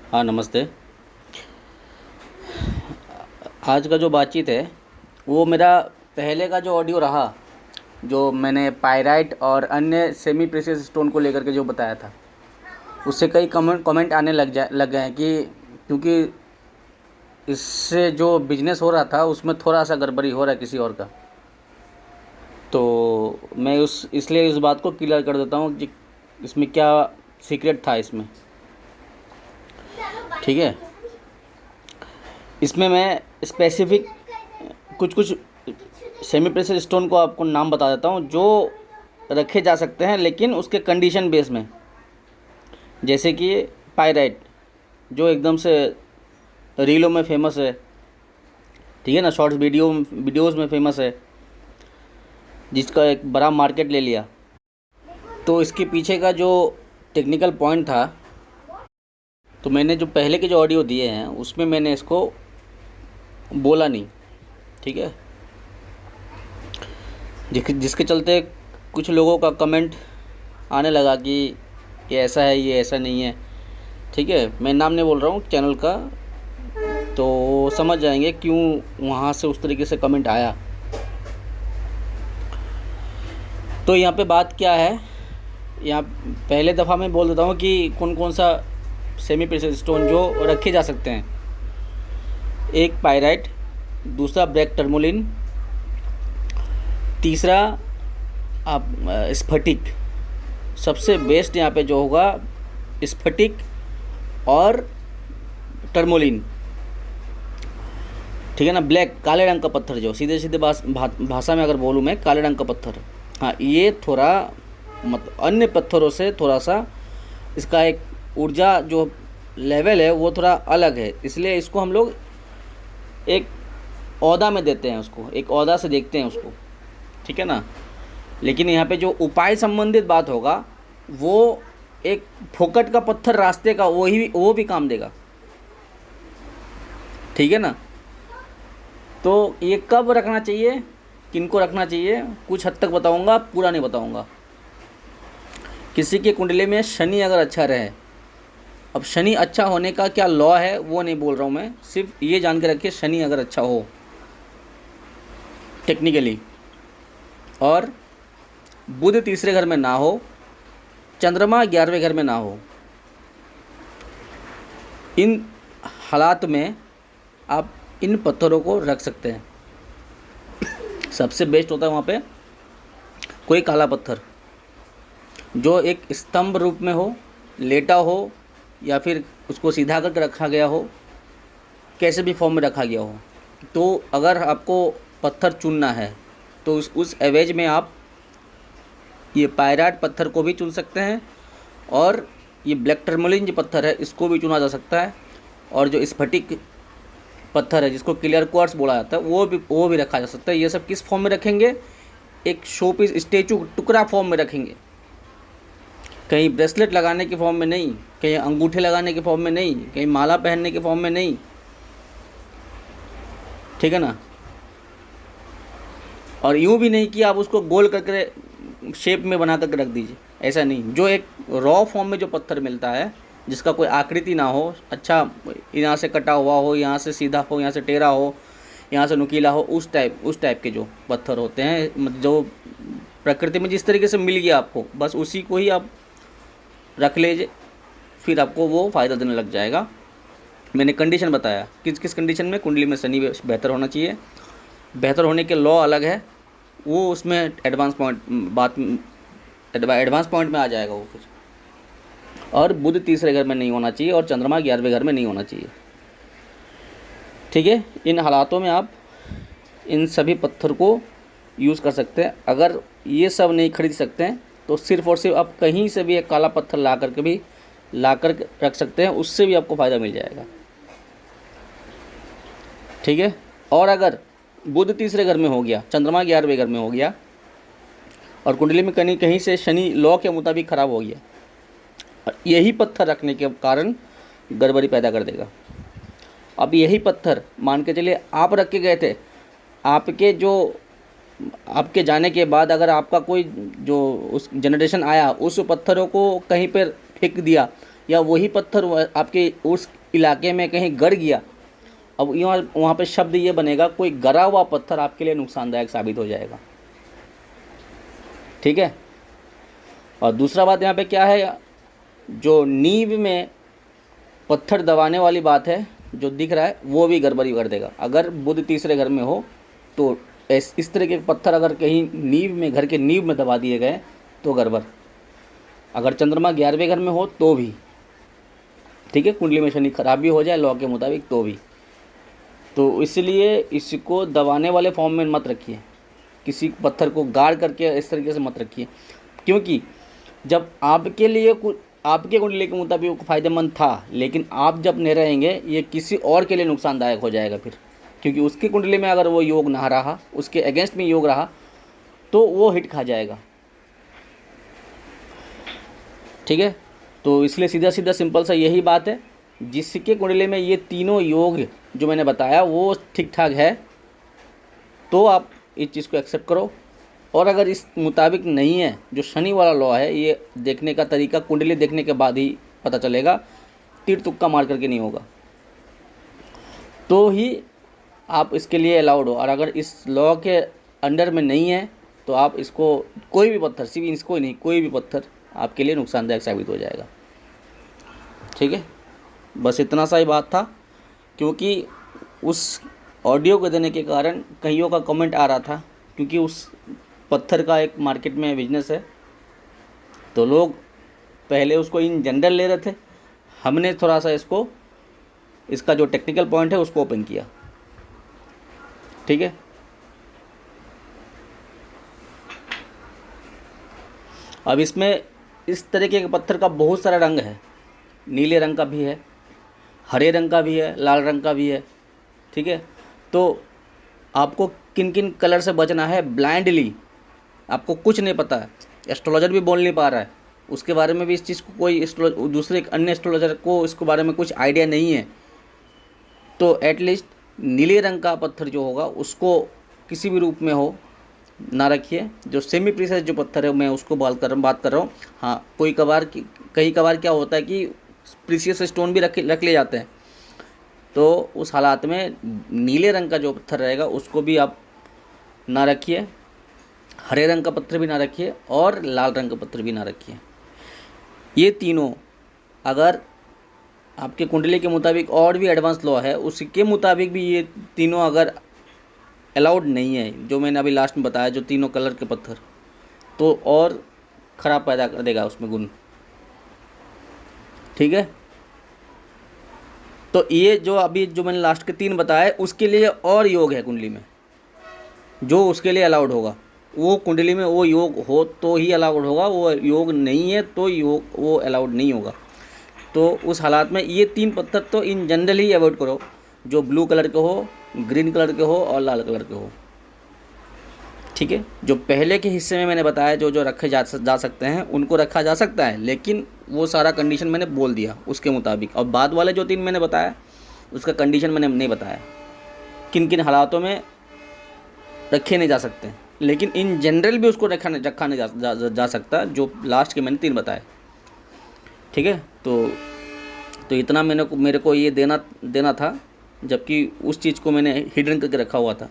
हाँ, नमस्ते। आज का जो बातचीत है, वो मेरा पहले का जो ऑडियो रहा, जो मैंने पाइराइट और अन्य सेमी प्रेशियस स्टोन को लेकर के जो बताया था, उससे कई कमेंट आने लग गए हैं कि क्योंकि इससे जो बिज़नेस हो रहा था, उसमें थोड़ा-सा गड़बड़ी हो रहा है किसी और का। तो मैं उस इसलिए इस बात को क्लियर कर देता हूँ कि इसमें क्या सीक्रेट था इसमें, ठीक है? इसमें मैं स्पेसिफ़िक कुछ-कुछ सेमी प्रेशर स्टोन को आपको नाम बता देता हूँ जो रखे जा सकते हैं, लेकिन उसके कंडीशन बेस में। जैसे कि पाइराइट, जो एकदम से रीलों में फेमस है, ठीक है ना, शॉर्ट्स वीडियोज़ में फेमस है, जिसका एक बड़ा मार्केट ले लिया। तो इसके पीछे का जो टेक्निकल पॉइंट था, तो मैंने जो पहले के जो ऑडियो दिए हैं उसमें मैंने इसको बोला नहीं, ठीक है। जिसके चलते कुछ लोगों का कमेंट आने लगा कि ये ऐसा है, ये ऐसा नहीं है, ठीक है। मैं नाम नहीं बोल रहा हूँ चैनल का, तो समझ जाएंगे क्यों वहाँ से उस तरीके से कमेंट आया। तो यहाँ पे बात क्या है, यहाँ पहले दफ़ा मैं बोल देता हूँ कि कौन कौन सा सेमी प्रेशियस स्टोन जो रखे जा सकते हैं। एक पाइराइट, दूसरा ब्लैक टर्मोलिन, तीसरा आप स्फटिक। सबसे बेस्ट यहाँ पे जो होगा स्फटिक और टर्मोलिन, ठीक है ना। ब्लैक, काले रंग का पत्थर, जो सीधे सीधे भाषा में अगर बोलूँ मैं, काले रंग का पत्थर। हाँ, ये थोड़ा अन्य पत्थरों से थोड़ा सा इसका एक ऊर्जा जो लेवल है वो थोड़ा अलग है, इसलिए इसको हम लोग एक ओहदा में देते हैं, उसको एक ओहदा से देखते हैं उसको, ठीक है ना। लेकिन यहाँ पे जो उपाय संबंधित बात होगा, वो एक फोकट का पत्थर रास्ते का, वो भी काम देगा, ठीक है ना। तो ये कब रखना चाहिए, किनको रखना चाहिए, कुछ हद तक बताऊंगा, पूरा नहीं बताऊंगा। किसी के कुंडली में शनि अगर अच्छा रहे, अब शनि अच्छा होने का क्या लॉ है वो नहीं बोल रहा हूँ मैं, सिर्फ ये जान के रखिए शनि अगर अच्छा हो टेक्निकली, और बुध तीसरे घर में ना हो, चंद्रमा 11वें घर में ना हो, इन हालात में आप इन पत्थरों को रख सकते हैं। सबसे बेस्ट होता है वहाँ पे कोई काला पत्थर जो एक स्तंभ रूप में हो, लेटा हो, या फिर उसको सीधा करके रखा गया हो, कैसे भी फॉर्म में रखा गया हो। तो अगर आपको पत्थर चुनना है तो उस एवेज में आप ये पायराइट पत्थर को भी चुन सकते हैं, और ये ब्लैक टर्मोलिन जो पत्थर है इसको भी चुना जा सकता है, और जो स्फटिक पत्थर है जिसको क्लियर क्वार्ट्ज बोला जाता है वो भी रखा जा सकता है। ये सब किस फॉर्म में रखेंगे, एक शोपीस स्टेचू टुकड़ा फॉर्म में रखेंगे, कहीं ब्रेसलेट लगाने के फॉर्म में नहीं, कहीं अंगूठे लगाने के फॉर्म में नहीं, कहीं माला पहनने के फॉर्म में नहीं, ठीक है ना। और यूँ भी नहीं कि आप उसको गोल करके शेप में बना करके रख दीजिए, ऐसा नहीं। जो एक रॉ फॉर्म में जो पत्थर मिलता है जिसका कोई आकृति ना हो, अच्छा यहाँ से कटा हुआ हो, यहाँ से सीधा हो, यहाँ से टेढ़ा हो, यहाँ से नुकीला हो, उस टाइप के जो पत्थर होते हैं, जो प्रकृति में जिस तरीके से मिल गया आपको, बस उसी को ही आप रख लीजिए, फिर आपको वो फ़ायदा देने लग जाएगा। मैंने कंडीशन बताया, किस किस कंडीशन में कुंडली में शनि बेहतर होना चाहिए, बेहतर होने के लॉ अलग है, वो उसमें एडवांस पॉइंट में आ जाएगा वो फिर। और बुध तीसरे घर में नहीं होना चाहिए, और चंद्रमा 11वें घर में नहीं होना चाहिए, ठीक है। इन हालातों में आप इन सभी पत्थर को यूज़ कर सकते हैं। अगर ये सब नहीं खरीद सकते हैं तो सिर्फ़ और सिर्फ आप कहीं से भी एक काला पत्थर ला कर रख सकते हैं, उससे भी आपको फ़ायदा मिल जाएगा, ठीक है। और अगर बुध तीसरे घर में हो गया, चंद्रमा 11वें घर में हो गया, और कुंडली में कहीं कहीं से शनि लॉ के मुताबिक ख़राब हो गया, यही पत्थर रखने के कारण गड़बड़ी पैदा कर देगा। अब यही पत्थर मान के चलिए आप रख के गए थे, आपके जाने के बाद अगर आपका कोई जो उस जनरेशन आया, उस पत्थरों को कहीं पर फेंक दिया, या वही पत्थर आपके उस इलाके में कहीं गड़ गया, अब यहाँ वहाँ पे शब्द ये बनेगा कोई गड़ा हुआ पत्थर आपके लिए नुकसानदायक साबित हो जाएगा। ठीक है। और दूसरा बात यहाँ पे क्या है, जो नींव में पत्थर दबाने वाली बात है जो दिख रहा है वो भी गड़बड़ी कर देगा। अगर बुध तीसरे घर में हो तो इस तरह के पत्थर अगर कहीं नींव में, घर के नींव में दबा दिए गए तो गड़बड़। अगर चंद्रमा 11वें घर में हो तो भी, ठीक है, कुंडली में शनि खराब भी हो जाए लॉ के मुताबिक तो भी। तो इसलिए इसको दबाने वाले फॉर्म में मत रखिए, किसी पत्थर को गाड़ करके इस तरीके से मत रखिए, क्योंकि जब आपके लिए आपके कुंडली के मुताबिक फ़ायदेमंद था, लेकिन आप जब नहीं रहेंगे ये किसी और के लिए नुकसानदायक हो जाएगा फिर, क्योंकि उसकी कुंडली में अगर वो योग ना रहा, उसके अगेंस्ट में योग रहा तो वो हिट खा जाएगा। ठीक है। तो इसलिए सीधा सीधा सिंपल सा यही बात है, जिसके कुंडली में ये तीनों योग जो मैंने बताया वो ठीक ठाक है तो आप इस चीज़ को एक्सेप्ट करो। और अगर इस मुताबिक नहीं है, जो शनि वाला लॉ है, ये देखने का तरीका कुंडली देखने के बाद ही पता चलेगा, तीर तुक्का मार करके नहीं होगा, तो ही आप इसके लिए अलाउड हो। और अगर इस लॉ के अंडर में नहीं है तो आप इसको, कोई भी पत्थर, सिर्फ इसको ही नहीं, कोई भी पत्थर आपके लिए नुकसानदायक साबित हो जाएगा। ठीक है, बस इतना सा ही बात था, क्योंकि उस ऑडियो को देने के कारण कईयों का कमेंट आ रहा था, क्योंकि उस पत्थर का एक मार्केट में बिजनेस है, तो लोग पहले उसको इन जनरल ले रहे थे, हमने थोड़ा सा इसको, इसका जो टेक्निकल पॉइंट है उसको ओपन किया। ठीक है। अब इसमें इस तरीके के पत्थर का बहुत सारा रंग है, नीले रंग का भी है, हरे रंग का भी है, लाल रंग का भी है। ठीक है। तो आपको किन किन कलर से बचना है, ब्लाइंडली आपको कुछ नहीं पता है, एस्ट्रोलॉजर भी बोल नहीं पा रहा है, उसके बारे में भी इस चीज़ को कोई दूसरे अन्य एस्ट्रोलॉजर को इसके बारे में कुछ आइडिया नहीं है, तो एटलीस्ट नीले रंग का पत्थर जो होगा उसको किसी भी रूप में हो ना रखिए। जो सेमी प्रीसियस जो पत्थर है मैं उसको बात कर रहा हूँ। हाँ, कई कभार क्या होता है कि प्रीसियस स्टोन भी रख ले जाते हैं, तो उस हालात में नीले रंग का जो पत्थर रहेगा उसको भी आप ना रखिए, हरे रंग का पत्थर भी ना रखिए और लाल रंग का पत्थर भी ना रखिए। ये तीनों अगर आपके कुंडली के मुताबिक और भी एडवांस लॉ है उसके मुताबिक भी ये तीनों अगर अलाउड नहीं है, जो मैंने अभी लास्ट में बताया, जो तीनों कलर के पत्थर, तो और ख़राब पैदा कर देगा उसमें गुण। ठीक है। तो ये जो अभी जो मैंने लास्ट के 3 बताए उसके लिए और योग है कुंडली में, जो उसके लिए अलाउड होगा, वो कुंडली में वो योग हो तो ही अलाउड होगा, वो योग नहीं है तो योग वो अलाउड नहीं होगा। तो उस हालात में ये 3 पत्थर तो इन जनरल ही अवॉइड करो, जो ब्लू कलर के हो, ग्रीन कलर के हो और लाल कलर के हो। ठीक है। जो पहले के हिस्से में मैंने बताया जो जो रखे जा सकते हैं उनको रखा जा सकता है, लेकिन वो सारा कंडीशन मैंने बोल दिया उसके मुताबिक। और बाद वाले जो 3 मैंने बताया उसका कंडीशन मैंने नहीं बताया, किन किन हालातों में रखे नहीं जा सकते, लेकिन इन जनरल भी उसको रखा नहीं जा सकता, जो लास्ट के मैंने 3 बताए। ठीक है। तो इतना मेरे को ये देना था, जबकि उस चीज़ को मैंने हिडन करके रखा हुआ था।